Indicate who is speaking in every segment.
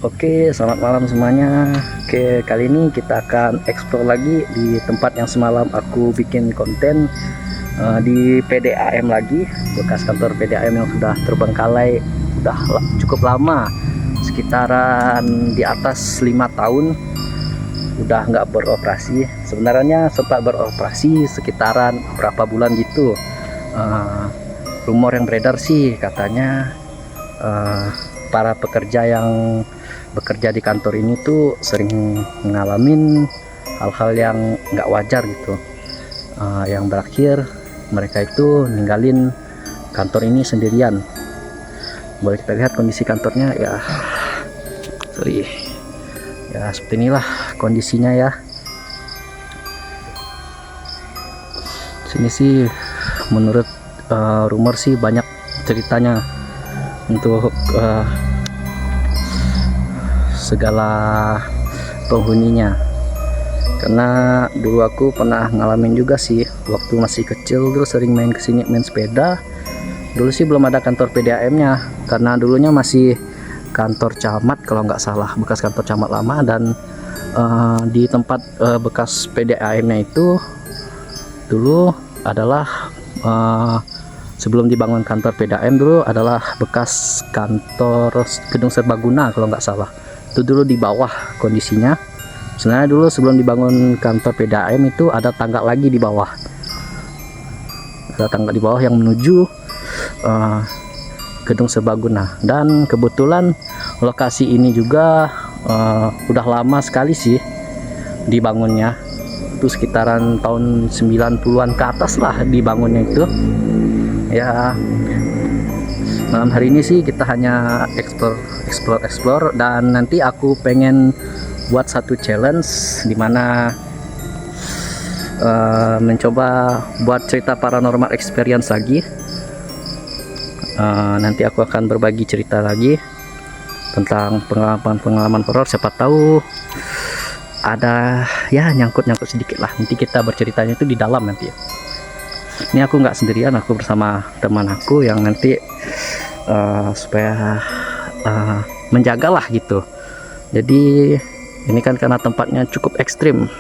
Speaker 1: Oke, selamat malam semuanya. Oke, kali ini kita akan explore lagi di tempat yang semalam aku bikin konten, di PDAM lagi, bekas kantor PDAM yang sudah terbengkalai, udah cukup lama, sekitaran di atas 5 tahun udah nggak beroperasi. Sebenarnya sempat beroperasi sekitaran berapa bulan gitu. Rumor yang beredar sih katanya para pekerja yang bekerja di kantor ini tuh sering ngalamin hal-hal yang nggak wajar gitu, yang berakhir mereka itu ninggalin kantor ini sendirian. Boleh kita lihat kondisi kantornya ya, sorry ya, seperti inilah kondisinya ya. Sini sih menurut rumor sih banyak ceritanya untuk segala penghuninya, karena dulu aku pernah ngalamin juga sih waktu masih kecil. Dulu sering main kesini, main sepeda. Dulu sih belum ada kantor PDAM nya, karena dulunya masih kantor camat kalau nggak salah, bekas kantor camat lama. Dan di tempat bekas PDAM nya itu dulu adalah sebelum dibangun kantor PDAM dulu adalah bekas kantor gedung serbaguna kalau nggak salah. Itu dulu di bawah kondisinya. Sebenarnya dulu sebelum dibangun kantor PDAM itu ada tangga lagi di bawah. Ada tangga di bawah yang menuju gedung serbaguna. Dan kebetulan lokasi ini juga udah lama sekali sih dibangunnya. Itu sekitaran tahun 90-an ke atas lah dibangunnya itu. Ya, malam hari ini sih kita hanya explore, dan nanti aku pengen buat satu challenge dimana mencoba buat cerita paranormal experience lagi. Nanti aku akan berbagi cerita lagi tentang pengalaman horor. Siapa tahu ada ya nyangkut sedikit lah. Nanti kita berceritanya itu di dalam nanti ya. Ini aku nggak sendirian, aku bersama teman aku yang nanti supaya menjagalah gitu. Jadi ini kan karena tempatnya cukup ekstrim.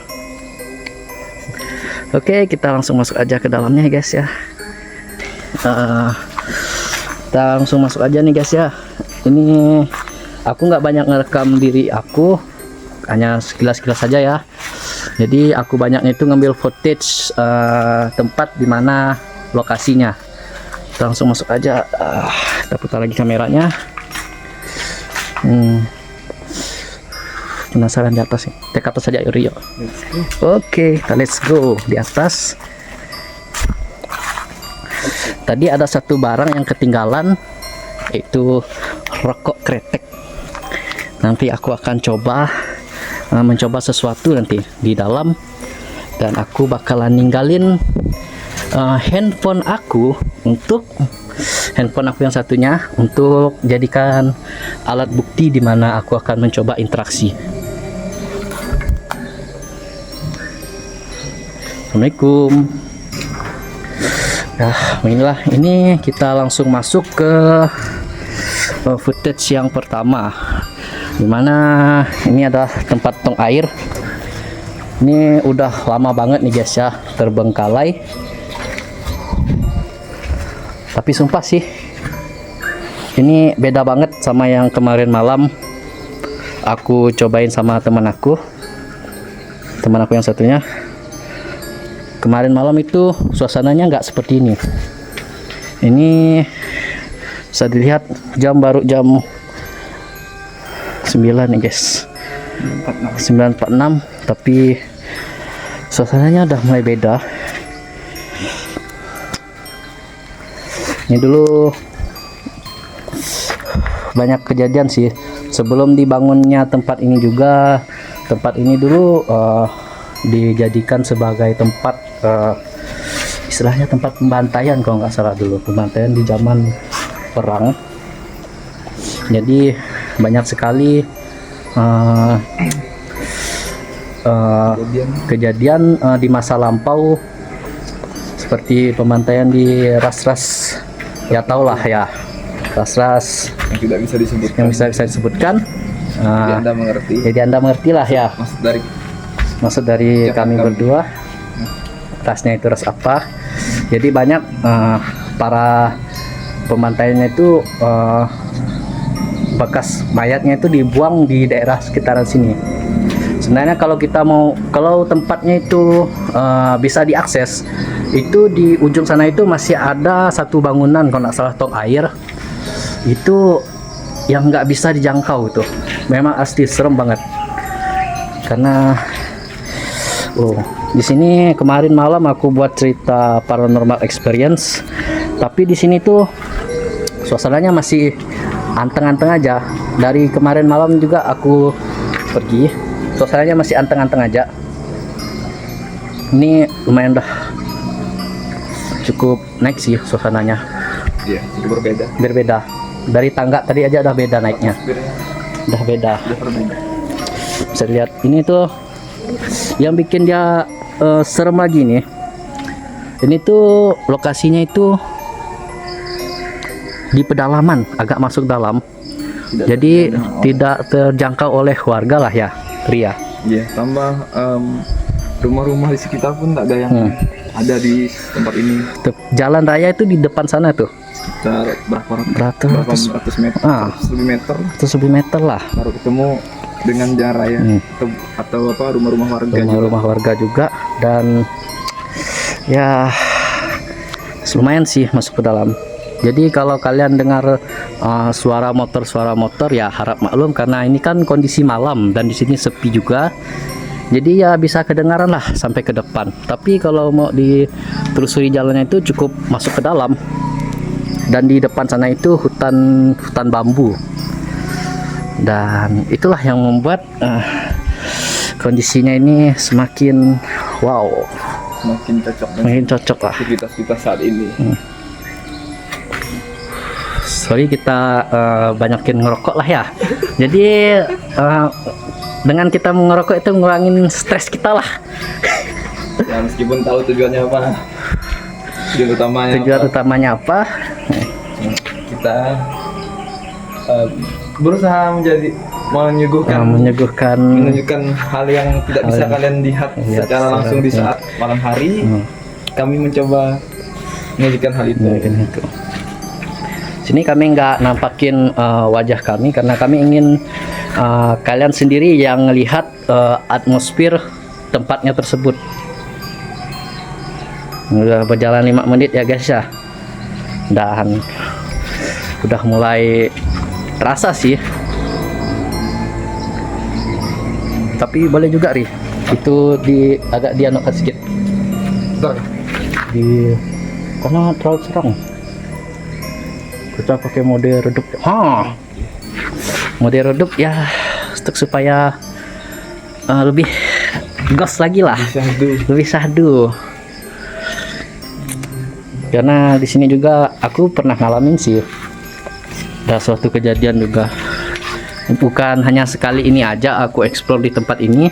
Speaker 1: Oke, kita langsung masuk aja ke dalamnya guys ya. Kita langsung masuk aja nih guys ya. Ini aku nggak banyak ngerekam diri aku, hanya sekilas-sekilas saja ya. Jadi aku banyaknya itu ngambil footage tempat dimana lokasinya. Kita langsung masuk aja. Kita putar lagi kameranya. Penasaran di atas nih. Kita ke atas saja Rio. Oke, kita let's go di atas. Tadi ada satu barang yang ketinggalan, yaitu rokok kretek. Nanti aku akan mencoba sesuatu nanti di dalam, dan aku bakalan ninggalin handphone aku yang satunya untuk jadikan alat bukti di mana aku akan mencoba interaksi. Assalamualaikum. Nah, inilah, ini kita langsung masuk ke footage yang pertama, dimana ini adalah tempat tong air. Ini udah lama banget nih guys ya, terbengkalai. Tapi sumpah sih, ini beda banget sama yang kemarin malam aku cobain sama teman aku yang satunya. Kemarin malam itu suasananya nggak seperti ini. Ini bisa dilihat baru jam 9 nih guys, 9.46, tapi suasananya udah mulai beda. Ini dulu banyak kejadian sih sebelum dibangunnya tempat ini juga. Tempat ini dulu dijadikan sebagai tempat istilahnya tempat pembantaian kalau nggak salah, dulu pembantaian di zaman perang. Jadi banyak sekali kejadian di masa lampau, seperti pembantaian di ras-ras, ya tau lah ya, ras-ras
Speaker 2: yang tidak bisa disebutkan,
Speaker 1: yang bisa disebutkan.
Speaker 2: Jadi Anda mengerti.
Speaker 1: Jadi Anda mengerti lah ya. Maksud dari kami berdua. Rasnya itu ras apa? Jadi banyak para pembantainya itu bekas mayatnya itu dibuang di daerah sekitaran sini. Sebenarnya kalau tempatnya itu bisa diakses, itu di ujung sana itu masih ada satu bangunan kalau nggak salah tong air itu yang nggak bisa dijangkau itu. Memang asli serem banget karena di sini kemarin malam aku buat cerita paranormal experience, tapi di sini tuh suasananya masih anteng-anteng aja. Dari kemarin malam juga aku pergi, suasananya masih anteng-anteng aja. Ini lumayan dah cukup naik sih suasananya.
Speaker 2: Iya, cukup
Speaker 1: berbeda dari tangga tadi aja udah beda naiknya, udah beda. Bisa lihat ini tuh yang bikin dia serem lagi nih. Ini tuh lokasinya itu di pedalaman, agak masuk dalam. Jadi tidak terjangkau oleh warga lah ya, Ria.
Speaker 2: Iya, tambah rumah-rumah di sekitar pun tak ada yang ada di tempat ini.
Speaker 1: Jalan raya itu di depan sana tuh.
Speaker 2: Sekitar berapa ratus meter?
Speaker 1: 100 meter lah.
Speaker 2: Baru ketemu dengan jalan raya atau rumah-rumah warga.
Speaker 1: Rumah-rumah warga juga, dan ya lumayan sih masuk ke dalam. Jadi kalau kalian dengar suara motor ya harap maklum karena ini kan kondisi malam dan di sini sepi juga. Jadi ya bisa kedengaran lah sampai ke depan. Tapi kalau mau ditelusuri jalannya itu cukup masuk ke dalam. Dan di depan sana itu hutan bambu. Dan itulah yang membuat kondisinya ini semakin wow. Semakin cocok lah
Speaker 2: aktivitas kita saat ini.
Speaker 1: Sorry kita banyakin ngerokok lah ya. Jadi dengan kita mengerokok itu ngurangin stres kita lah.
Speaker 2: Ya meskipun tahu tujuannya apa. Tujuan
Speaker 1: utamanya apa?
Speaker 2: Kita berusaha menunjukkan hal yang tidak bisa kalian lihat secara langsung di saat malam hari. Kami mencoba menunjukkan hal itu.
Speaker 1: Sini kami nggak nampakin wajah kami karena kami ingin kalian sendiri yang melihat atmosfer tempatnya tersebut. Udah berjalan 5 menit ya guys ya, dan udah mulai terasa sih. Tapi boleh juga Ri, itu agak dianukan sedikit karena terlalu terang. Kita pakai mode redup. Mode redup ya untuk supaya lebih gas lagi lah, lebih sahdu. Karena di sini juga aku pernah ngalamin sih, ada suatu kejadian juga. Bukan hanya sekali ini aja aku explore di tempat ini,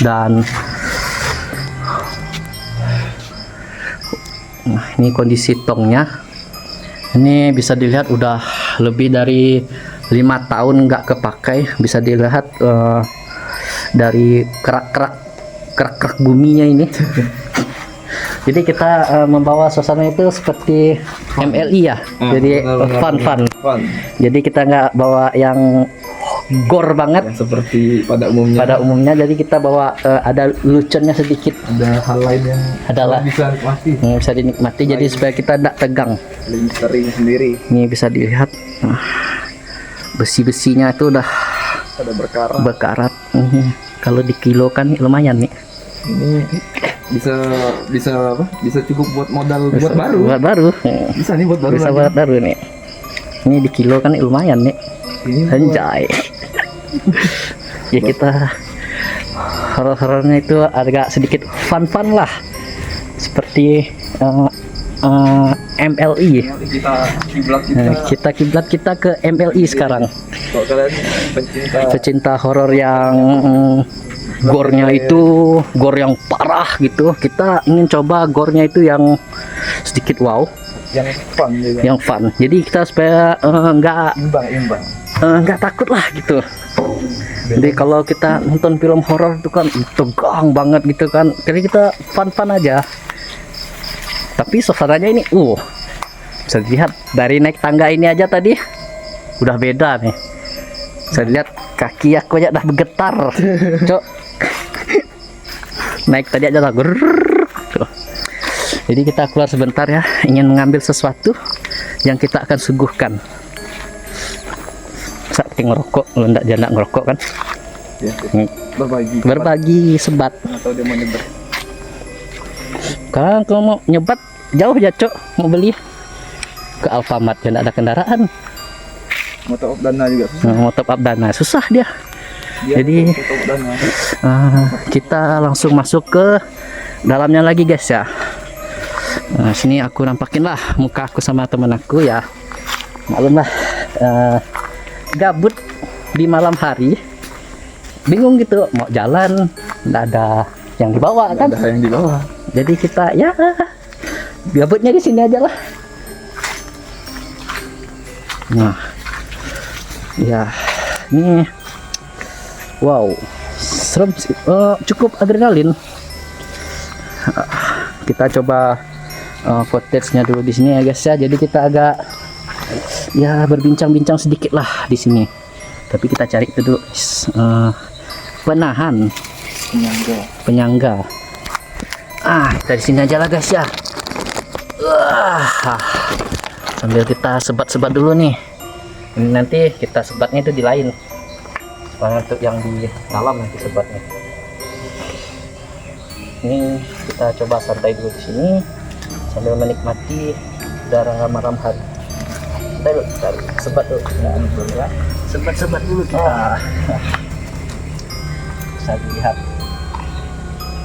Speaker 1: dan ini kondisi tongnya. Ini bisa dilihat udah lebih dari 5 tahun nggak kepakai. Bisa dilihat dari kerak-kerak buminya ini. Jadi kita membawa suasana itu seperti MLI ya. Jadi fun. Jadi kita nggak bawa yang gore banget
Speaker 2: yang seperti pada umumnya.
Speaker 1: Jadi kita bawa ada lucunya sedikit.
Speaker 2: Ada hal lain yang bisa
Speaker 1: dinikmati. Jadi supaya kita tidak tegang.
Speaker 2: Sering sendiri.
Speaker 1: Ini bisa dilihat besi-besinya itu udah berkarat. Kalau dikilokan lumayan nih.
Speaker 2: Ini bisa cukup buat modal buat baru. Bisa nih buat baru
Speaker 1: nih. Ini di kilo kan lumayan nih. Anjay. Ya kita horor-horornya itu agak sedikit fun lah. Seperti MLI. Kita kiblat kita ke MLI sekarang.
Speaker 2: Kalau kalian
Speaker 1: pecinta horor yang gore-nya itu gore yang parah gitu, kita ingin coba gore-nya itu yang sedikit wow,
Speaker 2: yang fun juga.
Speaker 1: Jadi kita supaya nggak nggak takut lah gitu. Jadi kalau kita nonton film horor itu kan tegang banget gitu kan, jadi kita fun aja. Tapi suasananya ini bisa dilihat dari naik tangga ini aja tadi udah beda nih. Saya lihat kaki aku aja udah bergetar, cok. Naik tadi aja lah. Jadi kita keluar sebentar ya, ingin mengambil sesuatu yang kita akan suguhkan. Saat ngerokok, lu ndak janda ngerokok kan?
Speaker 2: Ya,
Speaker 1: berbagi sebat.
Speaker 2: Atau dia mau nyebat?
Speaker 1: Kalau mau nyebat jauh ya cok, mau beli ke Alfamart ya ndak ada kendaraan.
Speaker 2: Mau top up dana juga susah.
Speaker 1: Mau top up dana susah dia. Jadi
Speaker 2: top up dana.
Speaker 1: kita langsung masuk ke dalamnya lagi guys ya. Sini aku nampakin lah muka aku sama temen aku ya. Maklum lah, gabut di malam hari, bingung gitu mau jalan, nggak ada yang dibawa kan?
Speaker 2: Ada yang dibawa.
Speaker 1: Jadi kita ya gabutnya di sini aja lah. Nah, ya ini wow, serem sih. Cukup adrenalin. Kita coba footage-nya dulu di sini ya guys ya. Jadi kita agak ya berbincang-bincang sedikit lah di sini. Tapi kita cari itu dulu penahan penyangga. Kita di sini aja lah guys ya. Sambil kita sebat-sebat dulu nih. Ini nanti kita sebatnya itu di lain. Soalnya untuk yang di dalam nanti sebatnya. Ini kita coba santai dulu di sini sambil menikmati udara malam hari. Kita sebat dulu ya. Sebat-sebat dulu kita. Bisa dilihat.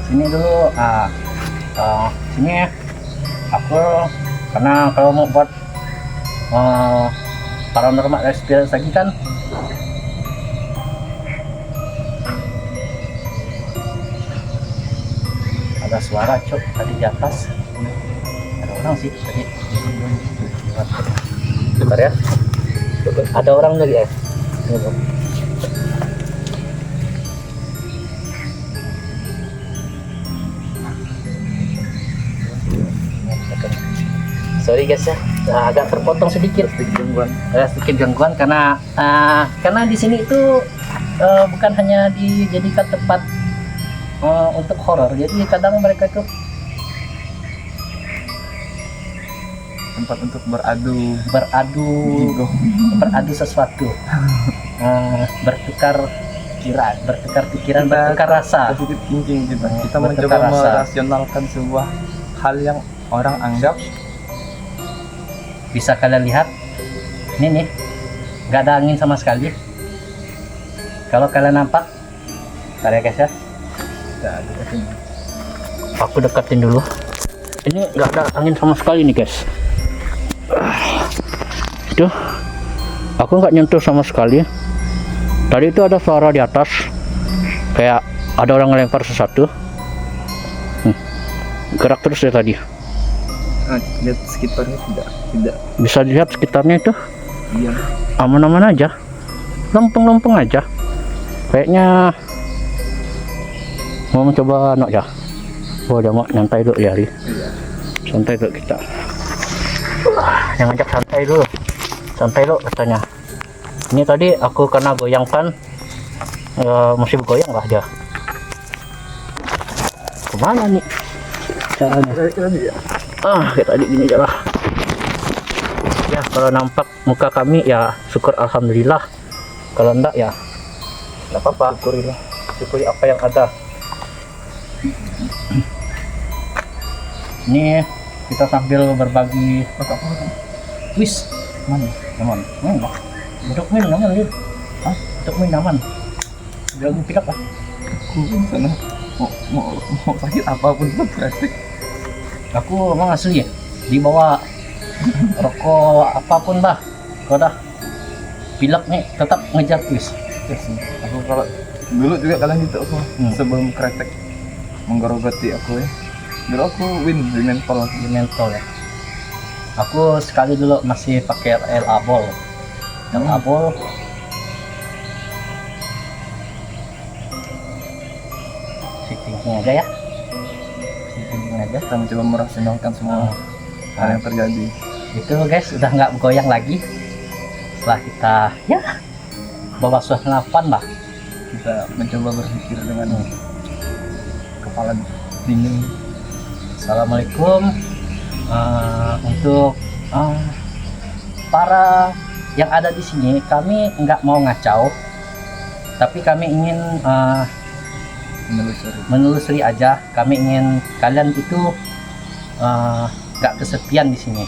Speaker 1: Sini dulu. Sini aku karena kalau mau buat paranormal experience lagi kan ada suara cok tadi di atas. Ada orang sih tadi. Bentar ya. Ada orang lagi ya. Sorry guys ya, agak terpotong sedikit gangguan karena di sini itu bukan hanya dijadikan tempat untuk horor, jadi kadang mereka itu
Speaker 2: tempat untuk beradu
Speaker 1: sesuatu, bertukar pikiran, bertukar rasa.
Speaker 2: Positif thinking kita
Speaker 1: Bertukar
Speaker 2: mencoba
Speaker 1: rasa.
Speaker 2: merasionalkan sebuah hal yang orang anggap.
Speaker 1: Bisa kalian lihat ini nih, nggak ada angin sama sekali. Kalau kalian nampak, bentar ya guys ya. Aku deketin dulu. Ini nggak ada angin sama sekali nih guys. Itu aku nggak nyentuh sama sekali. Tadi itu ada suara di atas, kayak ada orang ngelempar sesuatu. Gerak terus ya tadi.
Speaker 2: Lihat sekitarnya tidak
Speaker 1: Bisa dilihat sekitarnya itu
Speaker 2: diam.
Speaker 1: aman-aman aja, lempeng-lempeng aja. Kayaknya mau mencoba ya. Udah mau nyantai dulu ya, santai dulu kita. Yang ngajak santai dulu katanya. Ini tadi aku karena goyangkan masih bergoyang lah dia. Kemana nih caranya? Kayak tadi gini aja lah ya. Kalau nampak muka kami ya syukur alhamdulillah, kalau enggak ya enggak apa-apa, syukuri apa yang ada. Ini kita sambil berbagi wis mana duduk main nyaman lihat. Duduk main nyaman bilang pilek lah.
Speaker 2: Aku sana mau sakit apapun tetap praktik.
Speaker 1: Aku emang asli ya dibawa rokok apapun lah, kalau dah pilek nih tetap ngejar wis.
Speaker 2: Yes, aku kalau dulu juga kalian gitu aku sebelum kretek menggerogoti aku ya. Dulu aku win di mentol
Speaker 1: ya. Aku sekali dulu masih pakai El Abol. Ini aja ya. Ini aja.
Speaker 2: Kita mencoba merasionalkan semua hal yang terjadi.
Speaker 1: Itu guys, udah nggak goyang lagi. Setelah kita ya bawa suasana fun lah.
Speaker 2: Kita mencoba berpikir dengan kepala dingin.
Speaker 1: Assalamualaikum. Untuk para yang ada di sini, kami nggak mau ngacau, tapi kami ingin menelusuri aja. Kami ingin kalian itu nggak kesepian di sini.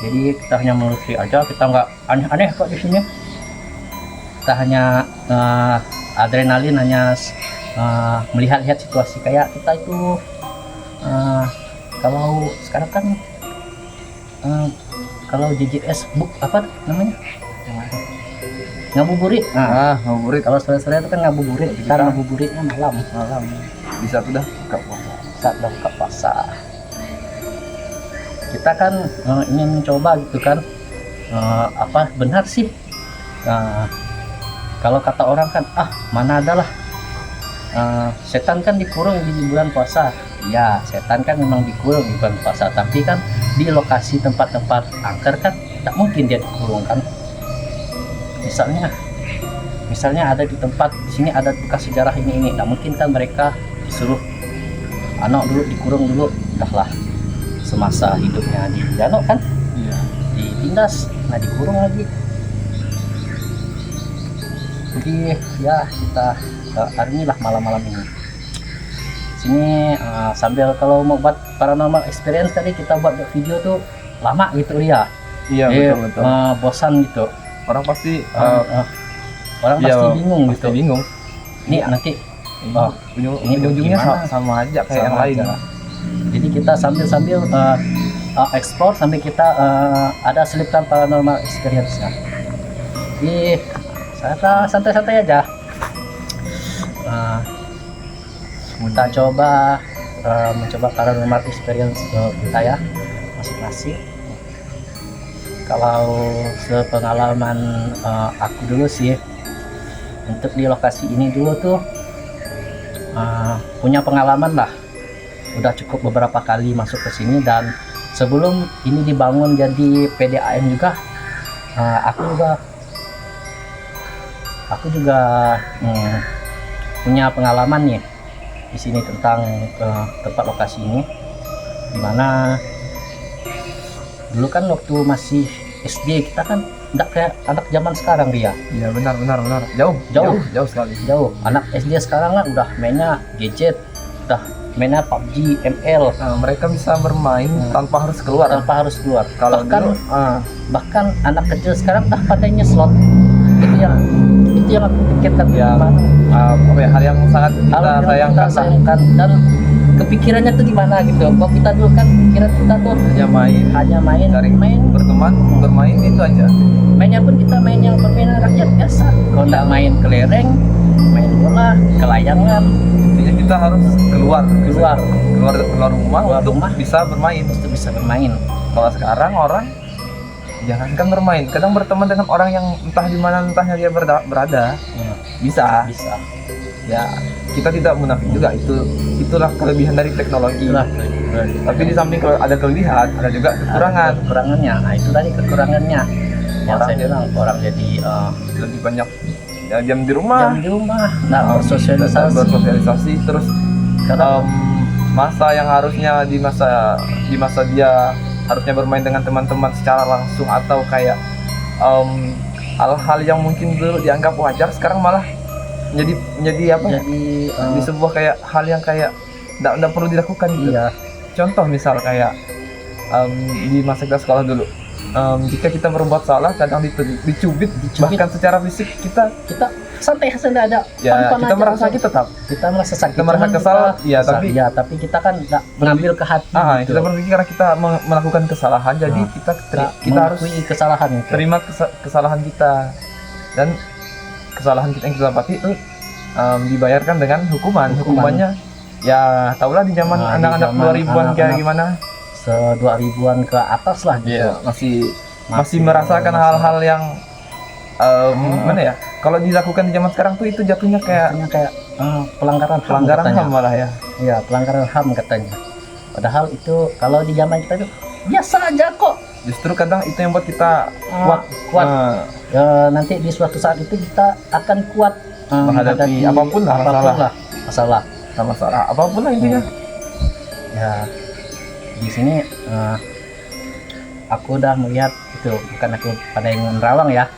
Speaker 1: Jadi kita hanya menelusuri aja, kita nggak aneh-aneh kok di sini. Kita hanya adrenalin, hanya melihat-lihat situasi kayak kita itu. Kalau sekarang kan kalau JJS book apa namanya, ngabuburit.
Speaker 2: Ngabuburit.
Speaker 1: Kalau sore-sore itu kan ngabuburit. Kita ngabuburitnya malam.
Speaker 2: Di saat udah buka puasa.
Speaker 1: Saat udah buka puasa. Kita kan ingin mencoba gitu kan, apa benar sih kalau kata orang kan, mana adalah setan kan dikurung di bulan puasa. Ya, setan kan memang dikurung di bulan puasa, tapi kan di lokasi tempat-tempat angker kan tidak mungkin dia dikurung kan. Misalnya ada di tempat di sini ada bekas sejarah ini, tidak mungkin kan mereka disuruh anak dulu dikurung dulu, udahlah semasa hidupnya di danau kan, ditindas, nah dikurung lagi. Jadi ya kita hari ini lah malam-malam ini sini sambil kalau mau buat paranormal experience tadi kita buat video tuh lama gitu ya.
Speaker 2: Iya, betul.
Speaker 1: Bosan gitu.
Speaker 2: Orang pasti
Speaker 1: pasti bingung gitu.
Speaker 2: Bingung.
Speaker 1: Ini nanti
Speaker 2: ini ujungnya sama aja kayak yang lain.
Speaker 1: Jadi kita sambil explore sambil kita ada selipkan paranormal experience-nya. Jadi santai-santai aja. Kita coba mencoba paranormal experience kita ya masing-masing. Kalau sepengalaman aku dulu sih untuk di lokasi ini dulu tuh punya pengalaman lah. Udah cukup beberapa kali masuk ke sini, dan sebelum ini dibangun jadi PDAM juga aku juga punya pengalaman nih di sini tentang tempat lokasi ini, dimana dulu kan waktu masih SD kita kan tidak kayak anak zaman sekarang dia.
Speaker 2: Iya, benar. Jauh sekali.
Speaker 1: Jauh. Anak SD sekarang kan udah mainnya gadget, udah mainnya PUBG, ML.
Speaker 2: Mereka bisa bermain tanpa harus keluar.
Speaker 1: Kalau bahkan anak kecil sekarang udah pandainya slot. Itu yang aku pikirkan
Speaker 2: ya. Hal yang sangat kita sayangkan
Speaker 1: dan kepikirannya tuh gimana gitu. Kalau kita dulu kan pikiran kita tuh hanya main,
Speaker 2: bermain itu aja.
Speaker 1: Mainnya pun kita main yang permainan rakyat biasa. Kalau nggak main kelereng, main bola, kelayangan.
Speaker 2: Intinya kita harus keluar rumah untuk
Speaker 1: bisa bermain.
Speaker 2: Kalau sekarang orang jangankan bermain, kadang berteman dengan orang yang entah di mana entahnya dia berada. Bisa. Ya, kita tidak munafik juga, itulah kelebihan dari teknologi. Tapi di samping kalau ada kelebihan, ada juga
Speaker 1: kekurangannya. Nah, itu tadi kekurangannya. Yang saya bilang orang jadi
Speaker 2: lebih banyak jam di rumah.
Speaker 1: Nah,
Speaker 2: bersosialisasi terus masa yang harusnya di masa dia harusnya bermain dengan teman-teman secara langsung atau kayak hal-hal yang mungkin dulu dianggap wajar sekarang malah menjadi di sebuah kayak hal yang kayak tidak perlu dilakukan gitu.
Speaker 1: Iya.
Speaker 2: Contoh misal kayak di masa kita sekolah dulu, jika kita berbuat salah kadang dicubit. Bahkan secara fisik kita
Speaker 1: santai ada
Speaker 2: ya, kita merasa
Speaker 1: kita merasa sakit,
Speaker 2: kita merasa kesal,
Speaker 1: tapi kita kan nggak mengambil ke hati gitu.
Speaker 2: Kita berpikir karena kita melakukan kesalahan, jadi kita harus
Speaker 1: kesalahan itu.
Speaker 2: Terima kesalahan kita, dan kesalahan kita yang kita dapati itu dibayarkan dengan hukumannya ya tahulah di zaman anak-anak 2000-an kayak gimana,
Speaker 1: 2000-an ke atas lah gitu.
Speaker 2: Masih merasakan hal-hal yang mana ya, kalau dilakukan di zaman sekarang tuh itu jatuhnya kayak
Speaker 1: pelanggaran
Speaker 2: Pelanggaran
Speaker 1: katanya.
Speaker 2: HAM malah ya.
Speaker 1: Iya, pelanggaran HAM katanya. Padahal itu kalau di zaman kita itu biasa aja kok.
Speaker 2: Justru kadang itu yang buat kita
Speaker 1: Ah, kuat. Nanti di suatu saat itu kita akan kuat
Speaker 2: Menghadapi apapun lah
Speaker 1: masalah.
Speaker 2: masalah apapun lah intinya.
Speaker 1: Ya, di sini aku udah melihat itu, bukan aku pada yang menerawang ya.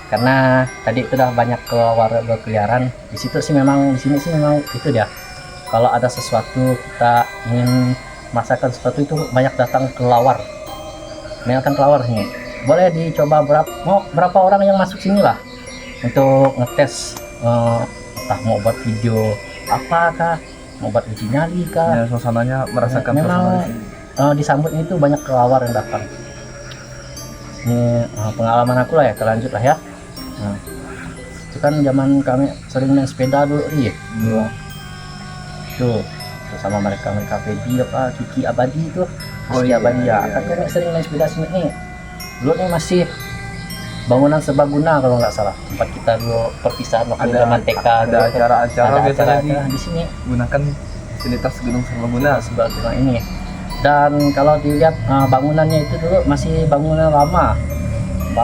Speaker 1: Karena tadi itu udah banyak keluar berkeliaran. Di situ sih memang, di sini sih memang itu dia. Kalau ada sesuatu kita ingin masakan sesuatu itu banyak datang kelawar. Banyak datang kelawar sini. Boleh dicoba berapa orang yang masuk sini lah untuk ngetes, entah mau buat video apakah, mau buat uji nyali kah.
Speaker 2: Ya, suasananya merasakan
Speaker 1: Memang
Speaker 2: suasana di sini.
Speaker 1: disambut itu banyak kelawar yang datang. Ini pengalaman aku lah ya, terlanjut lah ya. Nah, itu kan zaman kami sering main sepeda dulu, iya. Tuh, sama mereka Fedi apa Kiki Abadi itu,
Speaker 2: Oh,
Speaker 1: Kiki
Speaker 2: iya,
Speaker 1: Abadi ya.
Speaker 2: iya,
Speaker 1: Kan
Speaker 2: iya.
Speaker 1: kami sering main sepeda sini nih. Dulu nih masih bangunan serbaguna kalau nggak salah, tempat kita dulu perpisahan waktu zaman TK.
Speaker 2: ada
Speaker 1: dulu.
Speaker 2: acara-acara
Speaker 1: Ada
Speaker 2: biasanya
Speaker 1: acara di sini
Speaker 2: digunakan fasilitas Gunung Serbaguna.
Speaker 1: serbaguna ini. Dan kalau dilihat bangunannya itu dulu masih bangunan lama,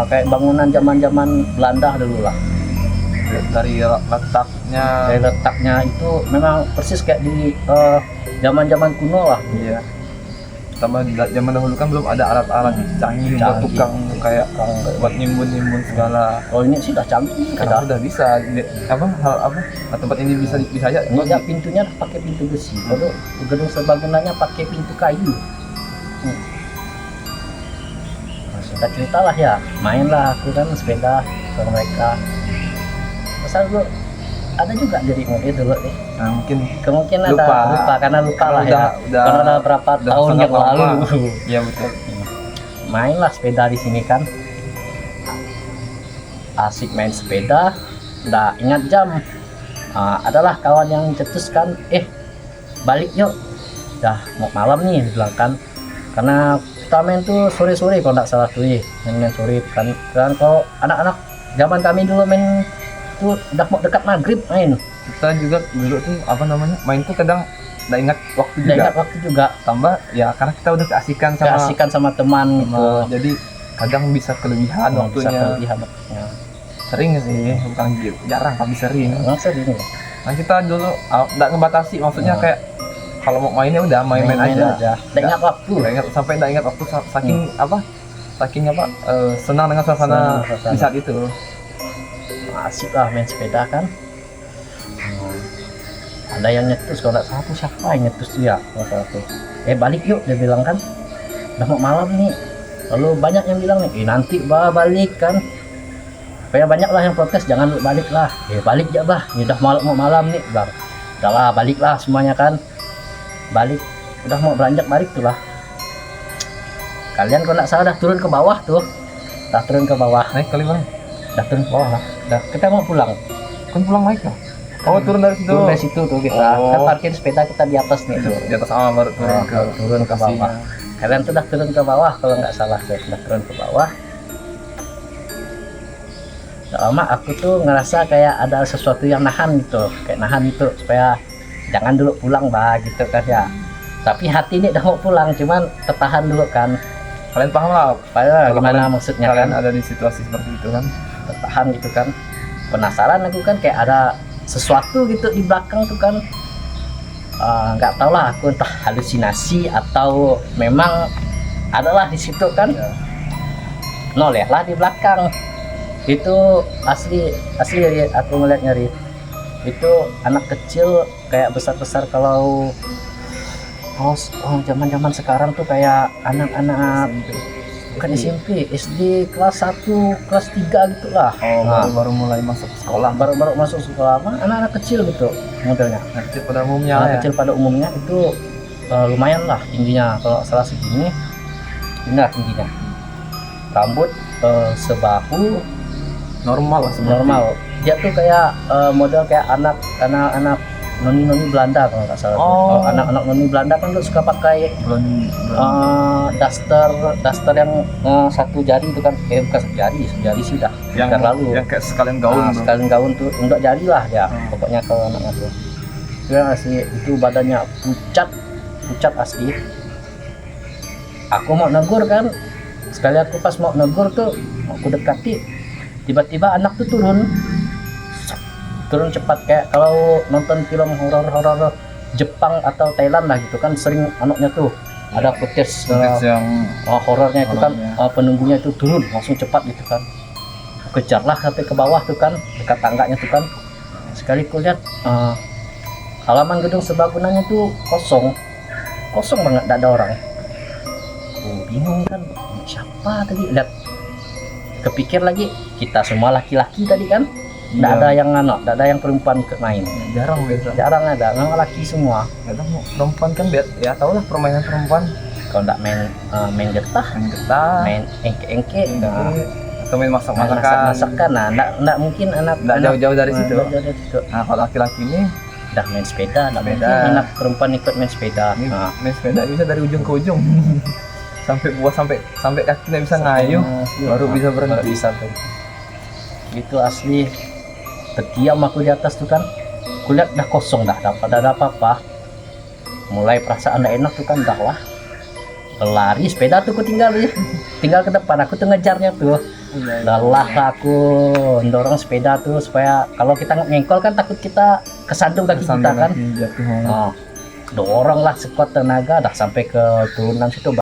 Speaker 1: kayak bangunan zaman Belanda dulu lah.
Speaker 2: Dari letaknya,
Speaker 1: Dari letaknya itu memang persis kayak di zaman kuno lah.
Speaker 2: iya. Sama zaman dahulu kan belum ada alat-alat canggih buat tukang kayak buat nimbun segala.
Speaker 1: Kalau ini sih udah canggih,
Speaker 2: Sekarang udah bisa tempat ini bisa aja.
Speaker 1: Ini ya pintunya pakai pintu besi. Kalau gedung serbagunanya pakai pintu kayu. Kita cerita lah ya, main lah aku kan sepeda ke mereka. Masa dulu ada juga dirimu itu dulu nih.
Speaker 2: Nah, mungkin
Speaker 1: Kemungkinan
Speaker 2: Lupa.
Speaker 1: lupa karena lupa lah ya.
Speaker 2: udah
Speaker 1: Karena udah berapa tahun
Speaker 2: sangat
Speaker 1: yang lalu.
Speaker 2: lama. Iya betul.
Speaker 1: Main lah sepeda di sini kan. Asik main sepeda. Udah ingat jam. Adalah kawan yang cetuskan, balik yuk. Dah mau malam nih bilang kan. Karena kita main tuh sore-sore kalau nggak salah tuh main sore kan. Kan kalau anak-anak zaman kami dulu main tuh udah mau dekat maghrib main.
Speaker 2: Kita juga dulu tuh main tuh kadang nggak ingat waktu
Speaker 1: Udah
Speaker 2: juga.
Speaker 1: ingat waktu juga.
Speaker 2: Tambah ya karena kita udah keasikan
Speaker 1: Keasikan sama teman gitu.
Speaker 2: jadi kadang bisa kelebihan
Speaker 1: Bisa
Speaker 2: waktunya.
Speaker 1: kelebihan waktunya.
Speaker 2: Sering sih, bukan gitu, jarang tapi sering.
Speaker 1: Emang sering ya?
Speaker 2: Nah kita dulu nggak ngebatasi, maksudnya kayak kalau mau mainnya udah main-main aja.
Speaker 1: Nggak ingat waktu.
Speaker 2: Nggak ingat sampai nggak ingat waktu saking senang dengan suasana
Speaker 1: Suasana.
Speaker 2: di saat itu.
Speaker 1: Asik lah main sepeda kan. Ada yang nyetus kalau nggak salah tuh, siapa yang nyetus tuh ya kalau salah tuh. Balik yuk dia bilang kan, udah mau malam nih. Lalu banyak yang bilang nih, nanti balik kan. Kayak banyak lah yang protes, jangan balik lah. Balik ya bah, ini udah mau malam nih bang. Udah lah balik lah semuanya kan. Balik, udah mau beranjak balik tuh lah. Kalian kalau nggak salah udah turun ke bawah tuh. Udah turun ke bawah.
Speaker 2: Naik kali bang,
Speaker 1: Udah turun ke bawah lah. Udah kita mau pulang.
Speaker 2: kan pulang naik lah. Oh turun dari situ.
Speaker 1: Turun dari situ tuh kita.
Speaker 2: Oh.
Speaker 1: Kan parkir sepeda kita di atas nih tuh.
Speaker 2: Di atas baru turun ke
Speaker 1: turun ke bawah.
Speaker 2: lokasinya.
Speaker 1: Kalian tuh udah turun ke bawah kalau nggak salah tuh, udah turun ke bawah. Udah lama aku tuh ngerasa kayak ada sesuatu yang nahan gitu, kayak nahan itu supaya jangan dulu pulang bah gitu kan ya. Tapi hati ini udah mau pulang, cuman tertahan dulu kan.
Speaker 2: Kalian paham lah
Speaker 1: Padahal
Speaker 2: kalau
Speaker 1: gimana
Speaker 2: kalian-
Speaker 1: maksudnya
Speaker 2: kalian
Speaker 1: kan,
Speaker 2: ada di situasi seperti itu kan.
Speaker 1: tertahan gitu kan. Penasaran aku kan kayak ada sesuatu gitu di belakang tuh kan. Nggak tahu lah aku entah halusinasi atau memang adalah di situ kan.
Speaker 2: Ya.
Speaker 1: No lihatlah di belakang itu asli Ri, aku ngeliat nyari itu anak kecil kayak besar kalau zaman sekarang tuh kayak anak-anak bukan SMP, SD kelas 1, kelas 3 gitu lah. Nah,
Speaker 2: Baru mulai masuk sekolah.
Speaker 1: baru masuk sekolah mah anak-anak kecil gitu modelnya.
Speaker 2: Kecil pada umumnya
Speaker 1: Anak
Speaker 2: ya.
Speaker 1: kecil pada umumnya itu lumayan lah tingginya, kalau salah segini ini lah tingginya. Rambut sebahu,
Speaker 2: Normal lah sebenarnya.
Speaker 1: normal. Dia tuh kayak model kayak anak noni Belanda kalau nggak salah.
Speaker 2: Oh.
Speaker 1: Anak-anak noni Belanda kan tuh suka pakai daster yang satu jari itu kan, bukan satu jari, sejari sih dah.
Speaker 2: yang
Speaker 1: terlalu.
Speaker 2: yang kayak sekalian gaun bro.
Speaker 1: Sekalian gaun tuh enggak jari lah ya, pokoknya ke anaknya tuh. Itu asli, itu badannya pucat asli. Aku mau negur kan, sekali aku pas mau negur tuh, aku dekati, tiba-tiba anak tuh turun cepat, kayak kalau nonton film horor Jepang atau Thailand lah gitu kan, sering anaknya tuh ada footage
Speaker 2: yang
Speaker 1: horornya itu kan,
Speaker 2: horornya.
Speaker 1: penunggunya itu turun langsung cepat gitu kan, kejarlah sampai ke bawah tuh kan, dekat tangganya tuh kan. Sekali ku lihat halaman gedung serbaguna tuh kosong banget, tidak ada orang. Aku bingung kan, siapa tadi, lihat kepikir lagi, kita semua laki-laki tadi kan, tidak ada yang tidak ada yang perempuan ikut main, jarang ada, memang laki semua.
Speaker 2: Kadang perempuan kan ya tau lah permainan perempuan,
Speaker 1: Kalau tidak main getah, main engke-engke,
Speaker 2: atau main
Speaker 1: masak-masakan, nah tidak mungkin anak
Speaker 2: jauh-jauh dari situ.
Speaker 1: jauh dari situ.
Speaker 2: Nah kalau laki-laki ini
Speaker 1: Udah main sepeda, tidak mungkin
Speaker 2: Sepeda.
Speaker 1: anak perempuan ikut main sepeda. Nah,
Speaker 2: main sepeda bisa dari ujung ke ujung sampai buah sampai kakinya bisa ngayuh, baru bisa berhenti.
Speaker 1: Bisa tuh. Itu asli. Terdiam aku di atas tuh kan, kulihat dah kosong dah, ada apa-apa. Mulai perasaan tidak enak tuh kan, dah lah. Lari sepeda tuh aku tinggal ke depan, aku tuh ngejarnya tuh. Lelah aku dorong sepeda tuh supaya kalau kita ngengkol kan takut kita kesandung kaki kita kan. Dorong lah sekuat tenaga dah sampai ke turunan situ.